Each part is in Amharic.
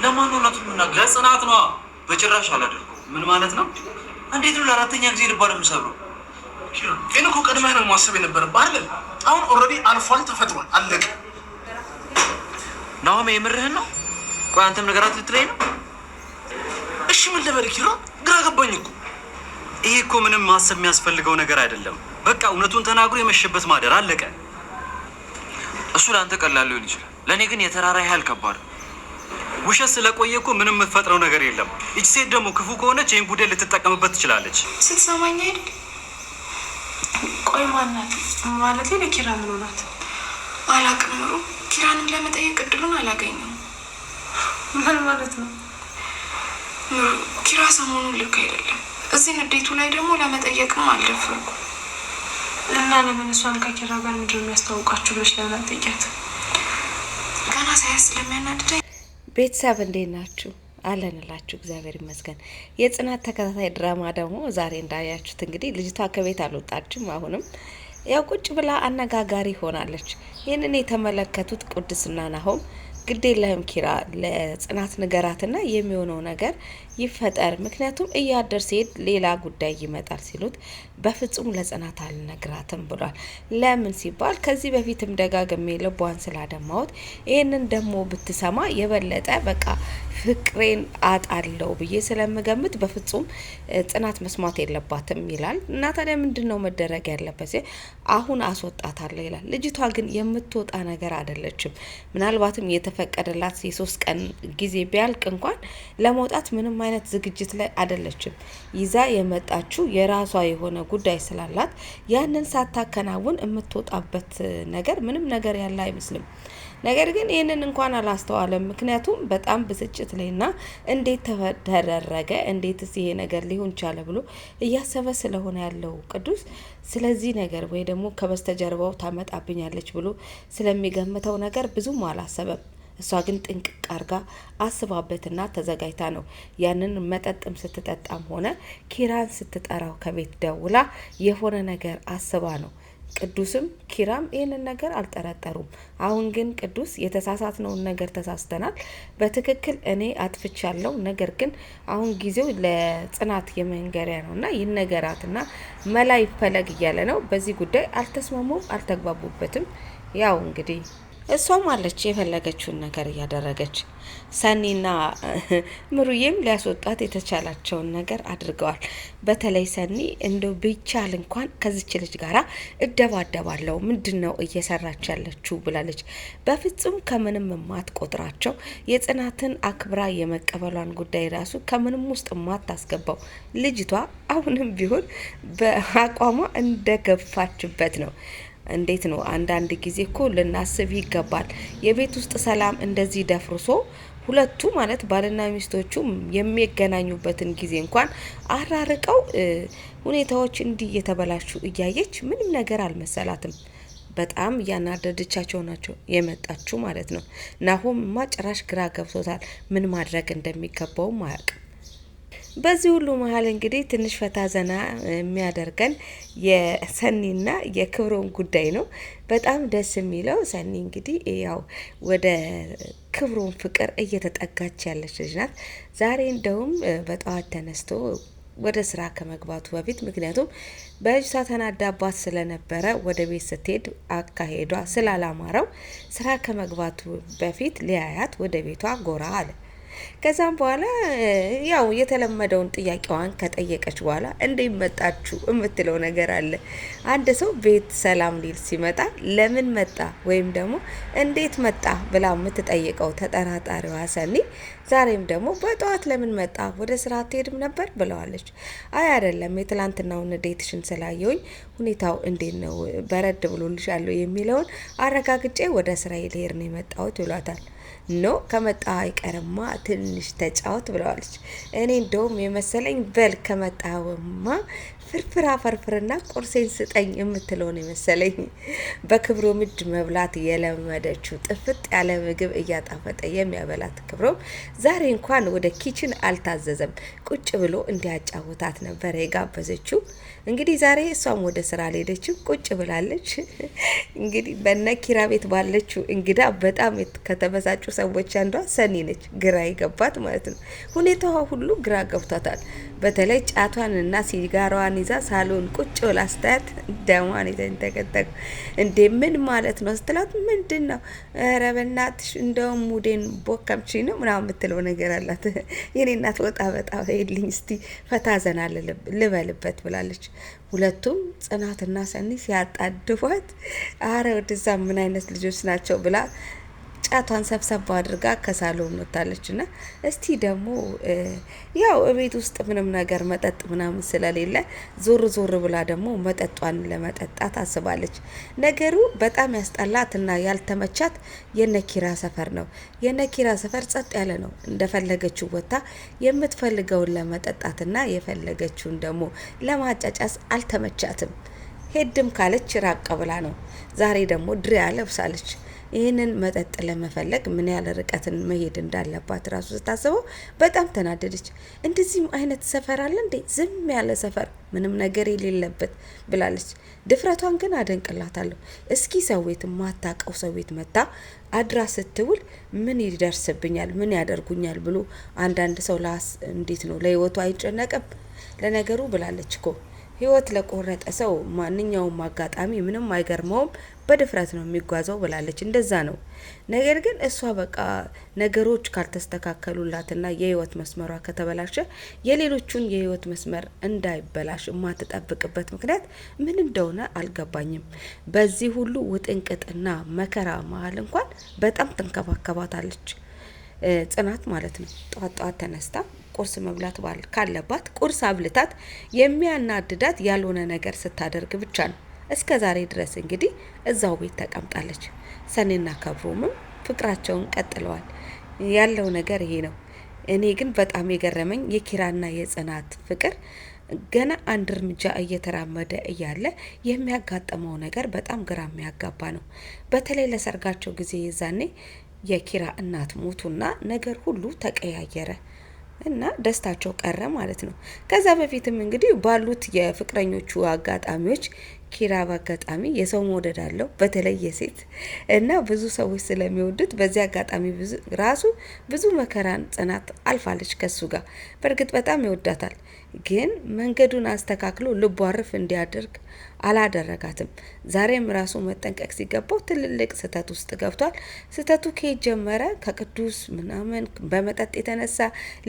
ለማን ነው ለቱና ለጽናት ነው? በጭራሽ አላደርገው። ምን ማለት ነው? እንዴት ነው ለአራተኛ ጊዜ ልባል የምሰብረው? ግን እኮ ቀድመህ ነው ማሰብ የነበረብህ አይደል? አሁን ኦልሬዲ አልፏል፣ ተፈጥሯል፣ አለቀ። ናሆም የምርህን ነው? ቆይ አንተም ነገራት ልትለኝ ነው? እሺ ምን ልበል ኪራ? ግራ ገባኝ እኮ። ይሄ እኮ ምንም ማሰብ የሚያስፈልገው ነገር አይደለም። በቃ እውነቱን ተናግሮ የመሸበት ማደር አለቀ። እሱ ለአንተ ቀላል ሊሆን ይችላል፣ ለእኔ ግን የተራራ ያህል ከባድ። ውሸት ስለቆየ እኮ ምንም የምትፈጥረው ነገር የለም። ይች ሴት ደግሞ ክፉ ከሆነች ይህን ጉዳይ ልትጠቀምበት ትችላለች። ስትሰማኝ አይደል? ቆይ ማናት? ማለት ለኪራ ምን ሆናት? አላውቅም ኑሮ። ኪራንም ለመጠየቅ እድሉን አላገኘም። ምን ማለት ነው? ኪራ ሰሞኑን ልክ አይደለም። እዚህ ንዴቱ ላይ ደግሞ ለመጠየቅም አልደፈርኩም። እና ለምን እሷን ከኪራ ጋር ምንድን ነው የሚያስተዋውቃችሁ ብለሽ ለምን አትጠይቂያት? ገና ሳያስ ስለሚያናድደኝ። ቤተሰብ እንዴት ናችሁ? አለንላችሁ እግዚአብሔር ይመስገን። የጽናት ተከታታይ ድራማ ደግሞ ዛሬ እንዳያችሁት እንግዲህ ልጅቷ ከቤት አልወጣችም። አሁንም ያው ቁጭ ብላ አነጋጋሪ ሆናለች። ይህንን የተመለከቱት ቅዱስና ናሆም ግድ የለህም ኪራ ለጽናት ንገራትና የሚሆነው ነገር ይፈጠር፣ ምክንያቱም እያደር ሲሄድ ሌላ ጉዳይ ይመጣል ሲሉት በፍጹም ለጽናት አልነግራትም ብሏል። ለምን ሲባል ከዚህ በፊትም ደጋግሜ ልቧን ስላደማሁት ይህንን ደግሞ ብትሰማ የበለጠ በቃ ፍቅሬን አጣለው ብዬ ስለምገምት በፍጹም ጽናት መስማት የለባትም ይላል። እና ታዲያ ምንድን ነው መደረግ ያለበት? አሁን አስወጣታለሁ ይላል። ልጅቷ ግን የምትወጣ ነገር አይደለችም። ምናልባትም የተፈቀደላት የ3 ቀን ጊዜ ቢያልቅ እንኳን ለመውጣት ምንም አይነት ዝግጅት ላይ አይደለችም። ይዛ የመጣችው የራሷ የሆነ ጉዳይ ስላላት ያንን ሳታከናውን የምትወጣበት ነገር ምንም ነገር ያለ አይመስልም። ነገር ግን ይህንን እንኳን አላስተዋለም። ምክንያቱም በጣም ብስጭት ላይና እንዴት ተደረገ፣ እንዴትስ ይሄ ነገር ሊሆን ቻለ ብሎ እያሰበ ስለሆነ ያለው ቅዱስ ስለዚህ ነገር ወይ ደግሞ ከበስተጀርባው ታመጣብኛለች ብሎ ስለሚገምተው ነገር ብዙም አላሰበም። እሷ ግን ጥንቅቅ አርጋ አስባበትና ተዘጋጅታ ነው ያንን መጠጥም ስትጠጣም ሆነ ኪራን ስትጠራው ከቤት ደውላ የሆነ ነገር አስባ ነው። ቅዱስም ኪራም ይህንን ነገር አልጠረጠሩም። አሁን ግን ቅዱስ የተሳሳትነውን ነገር ተሳስተናል፣ በትክክል እኔ አጥፍቻለሁ፣ ነገር ግን አሁን ጊዜው ለጽናት የመንገሪያ ነውና ይነገራትና መላ ይፈለግ እያለ ነው። በዚህ ጉዳይ አልተስማሙም፣ አልተግባቡበትም። ያው እንግዲህ እሷም አለች የፈለገችውን ነገር እያደረገች። ሰኒና ምሩዬም ሊያስወጣት የተቻላቸውን ነገር አድርገዋል። በተለይ ሰኒ እንደው ቢቻል እንኳን ከዚች ልጅ ጋራ እደባደባለሁ ምንድን ነው እየሰራች ያለችው ብላለች። በፍጹም ከምንም የማትቆጥራቸው የጽናትን አክብራ የመቀበሏን ጉዳይ ራሱ ከምንም ውስጥ የማታስገባው ልጅቷ አሁንም ቢሆን በአቋሟ እንደገፋችበት ነው። እንዴት ነው አንዳንድ ጊዜ እኮ ልናስብ ይገባል። የቤት ውስጥ ሰላም እንደዚህ ደፍርሶ ሁለቱ ማለት ባልና ሚስቶቹ የሚገናኙበትን ጊዜ እንኳን አራርቀው ሁኔታዎች እንዲህ እየተበላሹ እያየች ምንም ነገር አልመሰላትም። በጣም እያናደደቻቸው ናቸው የመጣችው ማለት ነው። ናሆምማ ጭራሽ ግራ ገብቶታል። ምን ማድረግ እንደሚገባውም አያውቅም። በዚህ ሁሉ መሀል እንግዲህ ትንሽ ፈታ ዘና የሚያደርገን የሰኒና የክብሮም ጉዳይ ነው። በጣም ደስ የሚለው ሰኒ እንግዲህ ያው ወደ ክብሮም ፍቅር እየተጠጋች ያለች ልጅ ናት። ዛሬ እንደውም በጠዋት ተነስቶ ወደ ስራ ከመግባቱ በፊት ምክንያቱም በእጅቷ ተናዳባት ስለነበረ ወደ ቤት ስትሄድ አካሄዷ ስላላማረው ስራ ከመግባቱ በፊት ሊያያት ወደ ቤቷ ጎራ አለ። ከዛም በኋላ ያው የተለመደውን ጥያቄዋን ከጠየቀች በኋላ እንዴት መጣችሁ የምትለው ነገር አለ። አንድ ሰው ቤት ሰላም ሊል ሲመጣ ለምን መጣ ወይም ደግሞ እንዴት መጣ ብላ የምትጠይቀው ተጠራጣሪዋ ሰኒ ዛሬም ደግሞ በጠዋት ለምን መጣ ወደ ስራ አትሄድም ነበር ብለዋለች። አይ አይደለም የትላንትናውን ንዴትሽን ስላየውኝ ሁኔታው እንዴት ነው በረድ ብሎልሻለሁ የሚለውን አረጋግጬ ወደ ስራ ልሄድ ነው የመጣሁት ይሏታል። ኖ ከመጣ አይቀርማ ትንሽ ተጫወት ብለዋለች። እኔ እንደውም የመሰለኝ በል ከመጣውማ ፍርፍራ ፈርፍርና ቁርሴን ስጠኝ የምትለውን የመሰለኝ። በክብሮም እጅ መብላት የለመደችው ጥፍጥ ያለ ምግብ እያጣፈጠ የሚያበላት ክብሮም ዛሬ እንኳን ወደ ኪችን አልታዘዘም። ቁጭ ብሎ እንዲያጫውታት ነበር የጋበዘችው። እንግዲህ ዛሬ እሷም ወደ ስራ አልሄደችም፣ ቁጭ ብላለች። እንግዲህ በነ ኪራ ቤት ባለችው እንግዳ በጣም ከተበሳጩ ሰዎች አንዷ ሰኒ ነች፣ ግራ ይገባት ማለት ነው። ሁኔታዋ ሁሉ ግራ ገብቷታል። በተለይ ጫቷን እና ሲጋራዋን ይዛ ሳሎን ቁጭ ብላ ስታያት ደሟን የተንተከተኩ። እንዴ ምን ማለት ነው ስትላት፣ ምንድን ነው ኧረ በናትሽ እንደውም ሙዴን ቦከምችኝ ነው ምናምን የምትለው ነገር አላት። የኔ እናት ወጣ በጣ ሄድልኝ እስቲ ፈታ ዘና ልበልበት ብላለች። ሁለቱም ጽናትና ሰኒ ሲያጣድፏት፣ አረ ወደዛ ምን አይነት ልጆች ናቸው ብላ ጫቷን ሰብሰባ አድርጋ ከሳሎን ወጣለች። እና እስቲ ደግሞ ያው እቤት ውስጥ ምንም ነገር መጠጥ ምናምን ስለሌለ ዞር ዞር ብላ ደግሞ መጠጧን ለመጠጣት አስባለች። ነገሩ በጣም ያስጠላትና ያልተመቻት የነኪራ ሰፈር ነው። የነኪራ ሰፈር ጸጥ ያለ ነው። እንደፈለገችው ወጣ የምትፈልገውን ለመጠጣትና የፈለገችውን ደግሞ ለማጫጫስ አልተመቻትም። ሄድም ካለች ራቅ ብላ ነው። ዛሬ ደግሞ ድሪያ ለብሳለች። ይህንን መጠጥ ለመፈለግ ምን ያህል ርቀትን መሄድ እንዳለባት ራሱ ስታስበው በጣም ተናደደች። እንደዚህም አይነት ሰፈር አለ እንዴ? ዝም ያለ ሰፈር ምንም ነገር የሌለበት ብላለች። ድፍረቷን ግን አደንቅላታለሁ። እስኪ ሰው ቤት ማታቀው ሰው ቤት መታ አድራ ስትውል ምን ይደርስብኛል፣ ምን ያደርጉኛል ብሎ አንዳንድ ሰው እንዴት ነው ለህይወቱ አይጨነቅም? ለነገሩ ብላለች እኮ ህይወት ለቆረጠ ሰው ማንኛውም አጋጣሚ ምንም አይገርመውም፣ በድፍረት ነው የሚጓዘው ብላለች። እንደዛ ነው። ነገር ግን እሷ በቃ ነገሮች ካልተስተካከሉላትና የህይወት መስመሯ ከተበላሸ የሌሎቹን የህይወት መስመር እንዳይበላሽ የማትጠብቅበት ምክንያት ምን እንደሆነ አልገባኝም። በዚህ ሁሉ ውጥንቅጥና መከራ መሀል እንኳን በጣም ትንከባከባታለች ጽናት ማለት ነው። ጧት ጧት ተነስታ ቁርስ መብላት ካለባት ቁርስ አብልታት የሚያናድዳት ያልሆነ ነገር ስታደርግ ብቻ ነው። እስከ ዛሬ ድረስ እንግዲህ እዛው ቤት ተቀምጣለች። ሰኔና ክብሮምም ፍቅራቸውን ቀጥለዋል። ያለው ነገር ይሄ ነው። እኔ ግን በጣም የገረመኝ የኪራና የጽናት ፍቅር ገና አንድ እርምጃ እየተራመደ እያለ የሚያጋጥመው ነገር በጣም ግራ የሚያጋባ ነው። በተለይ ለሰርጋቸው ጊዜ የዛኔ የኪራ እናት ሞቱና ነገር ሁሉ ተቀያየረ እና ደስታቸው ቀረ ማለት ነው። ከዛ በፊትም እንግዲህ ባሉት የፍቅረኞቹ አጋጣሚዎች ኪራ በአጋጣሚ የሰው መውደድ አለው፣ በተለይ የሴት እና ብዙ ሰዎች ስለሚወዱት በዚህ አጋጣሚ ብዙ መከራን ጽናት አልፋለች ከሱ ጋር። በእርግጥ በጣም ይወዳታል፣ ግን መንገዱን አስተካክሎ ልቧ አርፍ እንዲያደርግ አላደረጋትም። ዛሬም ራሱ መጠንቀቅ ሲገባው ትልልቅ ስህተት ውስጥ ገብቷል። ስህተቱ ከየት ጀመረ? ከቅዱስ ምናምን በመጠጥ የተነሳ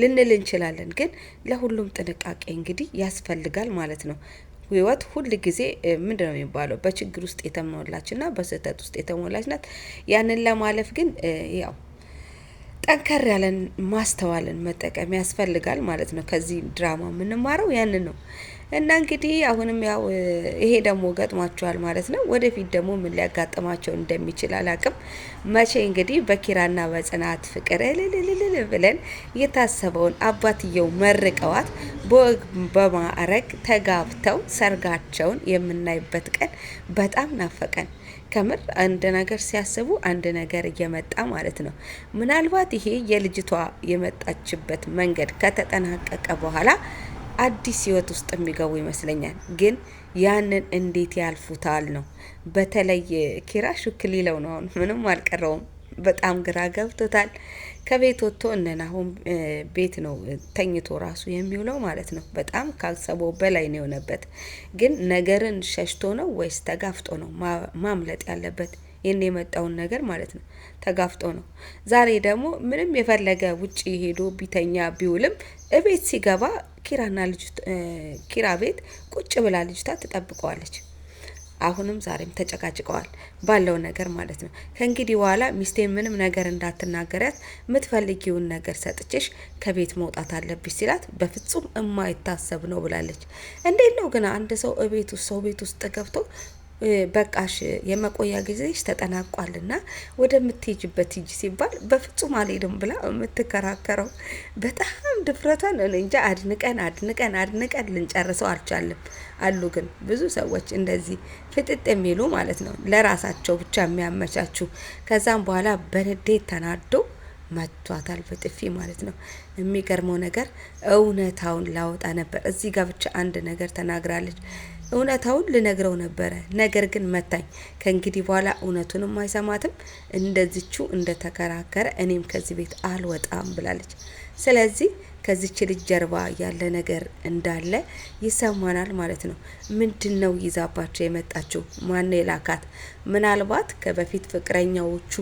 ልንል እንችላለን፣ ግን ለሁሉም ጥንቃቄ እንግዲህ ያስፈልጋል ማለት ነው። ህይወት ሁል ጊዜ ምንድን ነው የሚባለው? በችግር ውስጥ የተሞላችና በስህተት ውስጥ የተሞላች ናት። ያንን ለማለፍ ግን ያው ጠንከር ያለን ማስተዋልን መጠቀም ያስፈልጋል ማለት ነው። ከዚህ ድራማ የምንማረው ያንን ነው። እና እንግዲህ አሁንም ያው ይሄ ደግሞ ገጥሟቸዋል ማለት ነው። ወደፊት ደግሞ ምን ሊያጋጥማቸው እንደሚችል አላቅም። መቼ እንግዲህ በኪራና በጽናት ፍቅር እልልልል ብለን የታሰበውን አባትየው መርቀዋት በማዕረግ ተጋብተው ሰርጋቸውን የምናይበት ቀን በጣም ናፈቀን። ከምር አንድ ነገር ሲያስቡ አንድ ነገር እየመጣ ማለት ነው። ምናልባት ይሄ የልጅቷ የመጣችበት መንገድ ከተጠናቀቀ በኋላ አዲስ ህይወት ውስጥ የሚገቡ ይመስለኛል። ግን ያንን እንዴት ያልፉታል ነው። በተለይ ኪራ ሹክ ሊለው ነው። አሁን ምንም አልቀረውም። በጣም ግራ ገብቶታል። ከቤት ወጥቶ እነናሁም ቤት ነው ተኝቶ ራሱ የሚውለው ማለት ነው። በጣም ካሰበው በላይ ነው የሆነበት። ግን ነገርን ሸሽቶ ነው ወይስ ተጋፍጦ ነው ማምለጥ ያለበት? ይህን የመጣውን ነገር ማለት ነው ተጋፍጦ ነው። ዛሬ ደግሞ ምንም የፈለገ ውጪ ሄዶ ቢተኛ ቢውልም እቤት ሲገባ ኪራ ቤት ቁጭ ብላ ልጅቷ ትጠብቀዋለች። አሁንም ዛሬም ተጨቃጭቀዋል ባለው ነገር ማለት ነው። ከእንግዲህ በኋላ ሚስቴ ምንም ነገር እንዳትናገሪያት፣ የምትፈልጊውን ነገር ሰጥቼሽ ከቤት መውጣት አለብሽ ሲላት በፍጹም የማይታሰብ ነው ብላለች። እንዴት ነው ግን አንድ ሰው ሰው ቤት ውስጥ ገብቶ በቃሽ የመቆያ ጊዜሽ ተጠናቋልና ወደምትሄጂበት ሂጂ ሲባል በፍጹም አልሄድም ብላ የምትከራከረው? በጣም ድፍረቷን እንጃ። አድንቀን ልንጨርሰው አልቻለም። አሉ ግን ብዙ ሰዎች እንደዚህ ፍጥጥ የሚሉ ማለት ነው፣ ለራሳቸው ብቻ የሚያመቻቹ። ከዛም በኋላ በንዴት ተናዶ መቷታል በጥፊ ማለት ነው። የሚገርመው ነገር እውነታውን ላወጣ ነበር። እዚህ ጋር ብቻ አንድ ነገር ተናግራለች። እውነታውን ልነግረው ነበረ፣ ነገር ግን መታኝ። ከእንግዲህ በኋላ እውነቱንም አይሰማትም። እንደዚቹ እንደተከራከረ እኔም ከዚህ ቤት አልወጣም ብላለች። ስለዚህ ከዚች ልጅ ጀርባ ያለ ነገር እንዳለ ይሰማናል ማለት ነው። ምንድን ነው ይዛባቸው የመጣችው? ማን የላካት? ምናልባት ከበፊት ፍቅረኛዎቹ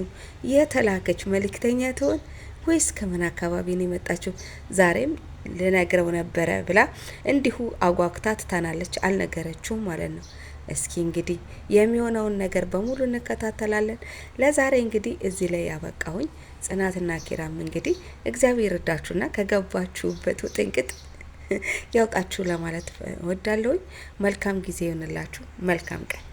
የተላከች መልእክተኛ ትሆን ወይስ ከምን አካባቢ ነው የመጣችው? ዛሬም ልነግረው ነበረ ብላ እንዲሁ አጓግታ ትታናለች። አልነገረችውም ማለት ነው። እስኪ እንግዲህ የሚሆነውን ነገር በሙሉ እንከታተላለን። ለዛሬ እንግዲህ እዚህ ላይ ያበቃሁኝ። ጽናትና ኪራም እንግዲህ እግዚአብሔር እርዳችሁና ከገባችሁበት ውጥንቅጥ ያውጣችሁ ለማለት እወዳለሁኝ። መልካም ጊዜ ይሆንላችሁ። መልካም ቀን